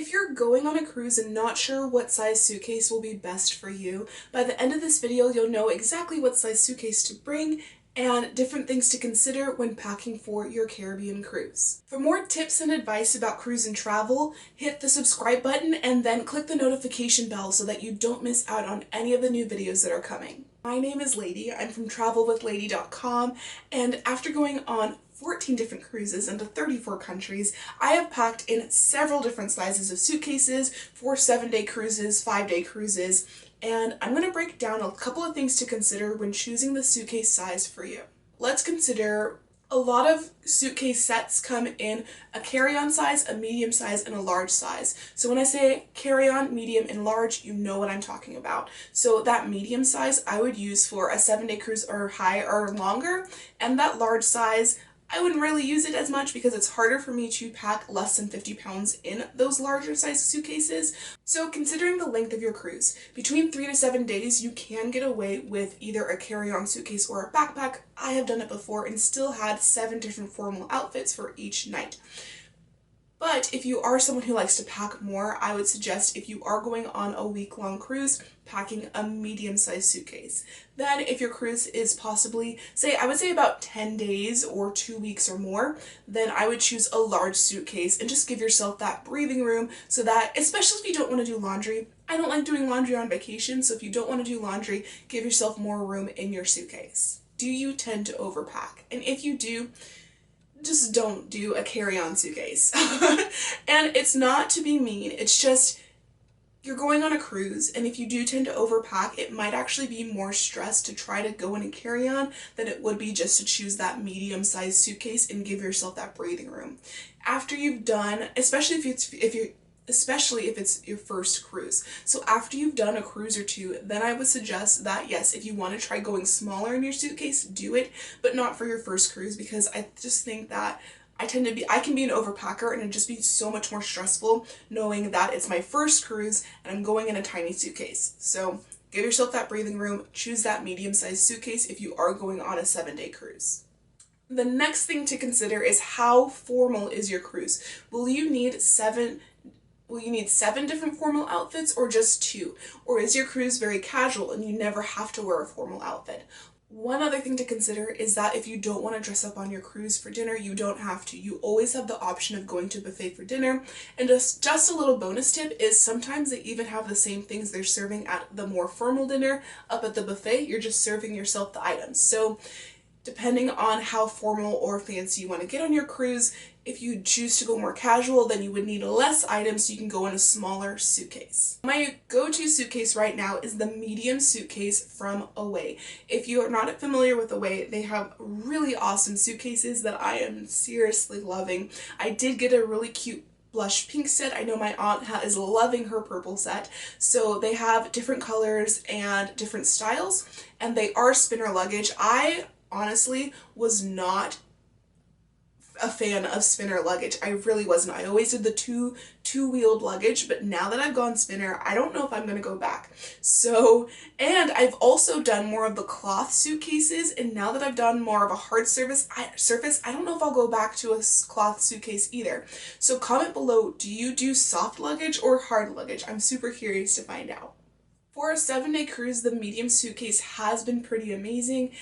If you're going on a cruise and not sure what size suitcase will be best for you, by the end of this video you'll know exactly what size suitcase to bring and different things to consider when packing for your Caribbean cruise. For more tips and advice about cruise and travel, hit the subscribe button and then click the notification bell so that you don't miss out on any of the new videos that are coming. My name is Lady, I'm from travelwithlady.com, and after going on 14 different cruises into 34 countries, I have packed in several different sizes of suitcases for 7-day cruises, 5-day cruises, and I'm going to break down a couple of things to consider when choosing the suitcase size for you. Let's consider a lot of suitcase sets come in a carry-on size, a medium size, and a large size. So when I say carry-on, medium, and large, you know what I'm talking about. So that medium size I would use for a 7-day cruise or higher or longer, and that large size I wouldn't really use it as much because it's harder for me to pack less than 50 pounds in those larger size suitcases. So considering the length of your cruise, between 3 to 7 days you can get away with either a carry-on suitcase or a backpack. I have done it before and still had 7 different formal outfits for each night. But if you are someone who likes to pack more, I would suggest if you are going on a week-long cruise, packing a medium-sized suitcase. Then if your cruise is possibly, I would say about 10 days or 2 weeks or more, then I would choose a large suitcase and just give yourself that breathing room so that, especially if you don't want to do laundry, I don't like doing laundry on vacation, so if you don't want to do laundry, give yourself more room in your suitcase. Do you tend to overpack? And if you do, just don't do a carry-on suitcase. And it's not to be mean, it's just you're going on a cruise, and if you do tend to overpack, it might actually be more stress to try to go in and carry on than it would be just to choose that medium-sized suitcase and give yourself that breathing room. After you've done, especially if it's your first cruise. So after you've done a cruise or two, then I would suggest that yes, if you want to try going smaller in your suitcase, do it, but not for your first cruise, because I just think that I can be an overpacker and it'd just be so much more stressful knowing that it's my first cruise and I'm going in a tiny suitcase. So give yourself that breathing room, choose that medium-sized suitcase if you are going on a 7-day cruise. The next thing to consider is how formal is your cruise? Will you need 7 different formal outfits or just 2? Or is your cruise very casual and you never have to wear a formal outfit? One other thing to consider is that if you don't want to dress up on your cruise for dinner, you don't have to. You always have the option of going to a buffet for dinner. And just a little bonus tip is sometimes they even have the same things they're serving at the more formal dinner up at the buffet. You're just serving yourself the items. So depending on how formal or fancy you want to get on your cruise, if you choose to go more casual, then you would need less items so you can go in a smaller suitcase. My go-to suitcase right now is the medium suitcase from Away. If you are not familiar with Away, they have really awesome suitcases that I am seriously loving. I did get a really cute blush pink set. I know my aunt is loving her purple set. So they have different colors and different styles, and they are spinner luggage. I honestly was not a fan of spinner luggage. I really wasn't. I always did the two-wheeled luggage, but now that I've gone spinner, I don't know if I'm going to go back. So, and I've also done more of the cloth suitcases, and now that I've done more of a hard surface, I don't know if I'll go back to a cloth suitcase either. So comment below, do you do soft luggage or hard luggage? I'm super curious to find out. For a 7-day cruise, the medium suitcase has been pretty amazing.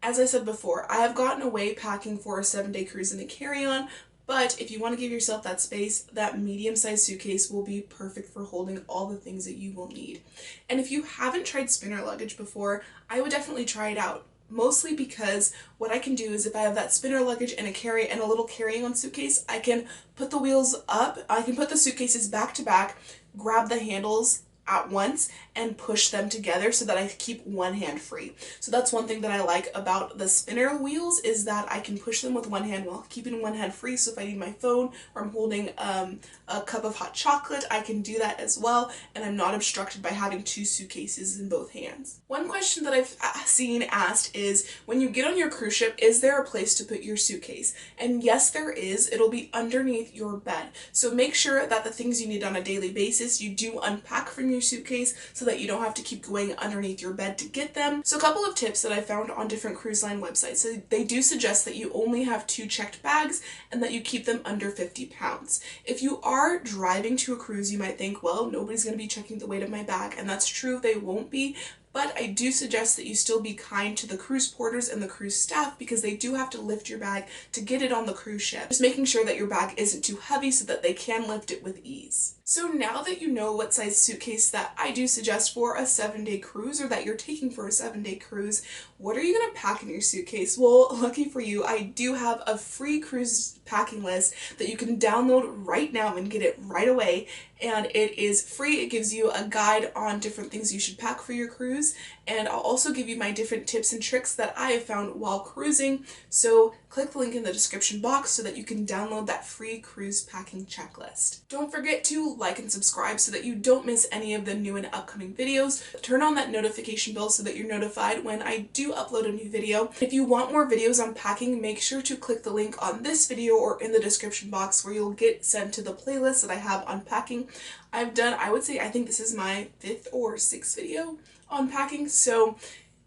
As I said before, I have gotten away packing for a 7-day cruise in a carry-on, but if you want to give yourself that space, that medium-sized suitcase will be perfect for holding all the things that you will need. And if you haven't tried spinner luggage before, I would definitely try it out. Mostly because what I can do is if I have that spinner luggage and a little carry-on suitcase, I can put the wheels up, I can put the suitcases back to back, grab the handles at once and push them together so that I keep one hand free. So that's one thing that I like about the spinner wheels, is that I can push them with one hand while keeping one hand free. So if I need my phone or I'm holding a cup of hot chocolate, I can do that as well, and I'm not obstructed by having 2 suitcases in both hands. One question that I've seen asked is, when you get on your cruise ship, is there a place to put your suitcase? And yes, there is. It'll be underneath your bed. So make sure that the things you need on a daily basis, you do unpack from your suitcase so that you don't have to keep going underneath your bed to get them. So a couple of tips that I found on different cruise line websites. So they do suggest that you only have 2 checked bags and that you keep them under 50 pounds. If you are driving to a cruise, you might think, well, nobody's going to be checking the weight of my bag, and that's true, they won't be. But I do suggest that you still be kind to the cruise porters and the cruise staff because they do have to lift your bag to get it on the cruise ship. Just making sure that your bag isn't too heavy so that they can lift it with ease. So now that you know what size suitcase that I do suggest for a 7-day cruise, or that you're taking for a 7-day cruise, what are you going to pack in your suitcase? Well, lucky for you, I do have a free cruise packing list that you can download right now and get it right away. And it is free. It gives you a guide on different things you should pack for your cruise. And I'll also give you my different tips and tricks that I have found while cruising. So click the link in the description box so that you can download that free cruise packing checklist. Don't forget to like and subscribe so that you don't miss any of the new and upcoming videos. Turn on that notification bell so that you're notified when I do upload a new video. If you want more videos on packing, make sure to click the link on this video or in the description box where you'll get sent to the playlist that I have on packing. I've done, I think this is my 5th or 6th video on packing, so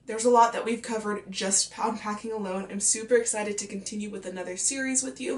there's a lot that we've covered just on packing alone. I'm super excited to continue with another series with you.